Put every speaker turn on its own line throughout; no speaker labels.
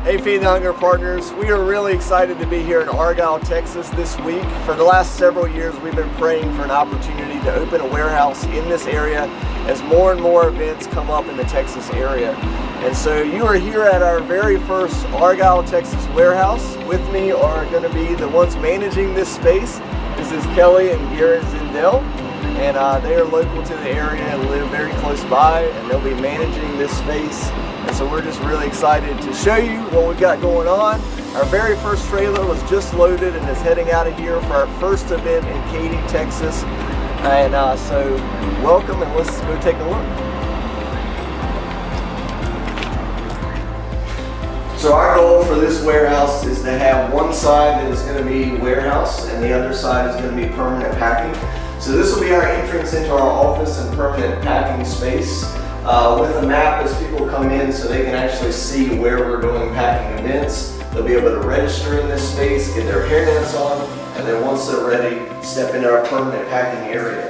Hey Feed the Hunger partners, we are really excited to be here in Argyle, Texas this week. For the last several years we've been praying for an opportunity to open a warehouse in this area as more and more events come up in the Texas area. And so you are here at our very first Argyle, Texas warehouse. With me are going to be the ones managing this space. This is Kelly and Garrett Zindell, and they are local to the area and live very close by, and they'll be managing this space. And so we're just really excited to show you what we've got going on. Our very first trailer was just loaded and is heading out of here for our first event in Katy, Texas. And so welcome, and let's go take a look. So our goal for this warehouse is to have one side that is going to be warehouse and the other side is going to be permanent packing. So this will be our entrance into our office and permanent packing space. With a map as people come in so they can actually see where we're doing packing events. They'll be able to register in this space, get their hairnets on, and then once they're ready, step into our permanent packing area.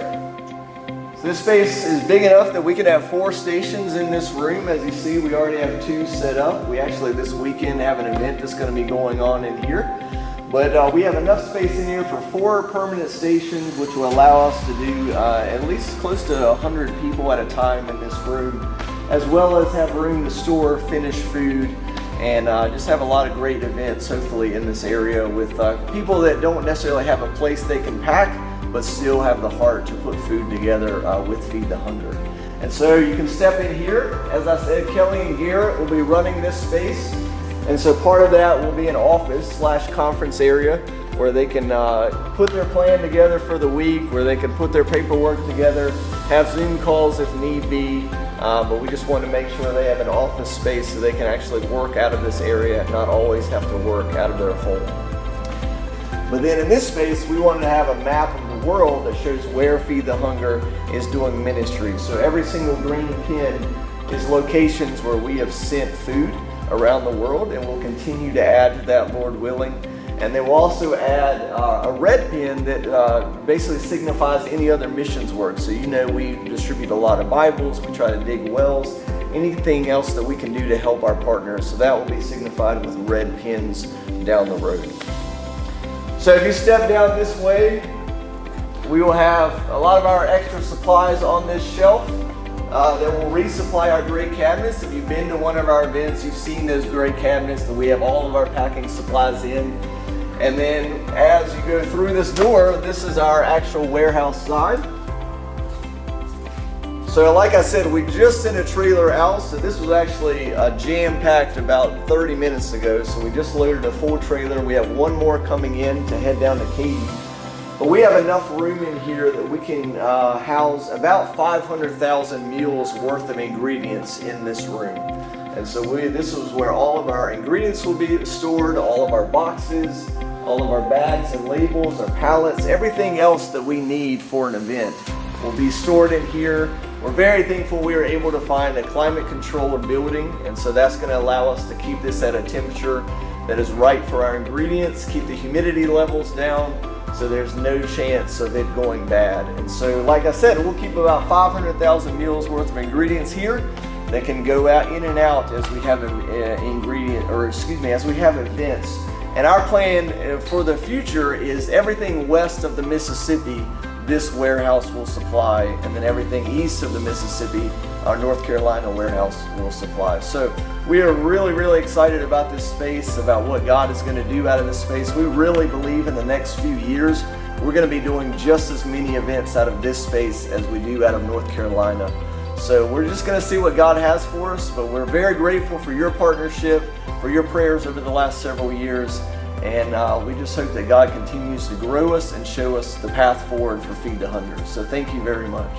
So this space is big enough that we could have 4 stations in this room. As you see, we already have 2 set up. We actually this weekend have an event that's going to be going on in here. But we have enough space in here for 4 permanent stations, which will allow us to do at least close to 100 people at a time in this room, as well as have room to store finished food and just have a lot of great events, hopefully, in this area with people that don't necessarily have a place they can pack, but still have the heart to put food together with Feed the Hunger. And so you can step in here. As I said, Kelly and Garrett will be running this space. And so part of that will be an office/conference area where they can put their plan together for the week, where they can put their paperwork together, have Zoom calls if need be, but we just want to make sure they have an office space so they can actually work out of this area and not always have to work out of their home. But then in this space, we wanted to have a map of the world that shows where Feed the Hunger is doing ministry. So every single green pin is locations where we have sent food around the world, and we'll continue to add to that, Lord willing. And then we'll also add a red pin that basically signifies any other missions work. So you know we distribute a lot of Bibles, we try to dig wells, anything else that we can do to help our partners. So that will be signified with red pins down the road. So if you step down this way, we will have a lot of our extra supplies on this shelf. That will resupply our gray cabinets. If you've been to one of our events, you've seen those gray cabinets that we have all of our packing supplies in. And then as you go through this door, this is our actual warehouse side. So like I said, we just sent a trailer out, so this was actually jam-packed about 30 minutes ago. So we just loaded a full trailer. We have one more coming in to head down to Katy. But we have enough room in here that we can house about 500,000 meals worth of ingredients in this room. And so this is where all of our ingredients will be stored, all of our boxes, all of our bags and labels, our pallets, everything else that we need for an event will be stored in here. We're very thankful we were able to find a climate controller building, and so that's going to allow us to keep this at a temperature that is right for our ingredients, keep the humidity levels down, so there's no chance of it going bad. And so like I said, we'll keep about 500,000 meals worth of ingredients here that can go out in and out as we have as we have events. And our plan for the future is everything west of the Mississippi, this warehouse will supply, and then everything east of the Mississippi, our North Carolina warehouse will supply. So we are really, really excited about this space, about what God is going to do out of this space. We really believe in the next few years, we're going to be doing just as many events out of this space as we do out of North Carolina. So we're just going to see what God has for us, but we're very grateful for your partnership, for your prayers over the last several years. And we just hope that God continues to grow us and show us the path forward for Feed the Hunger. So thank you very much.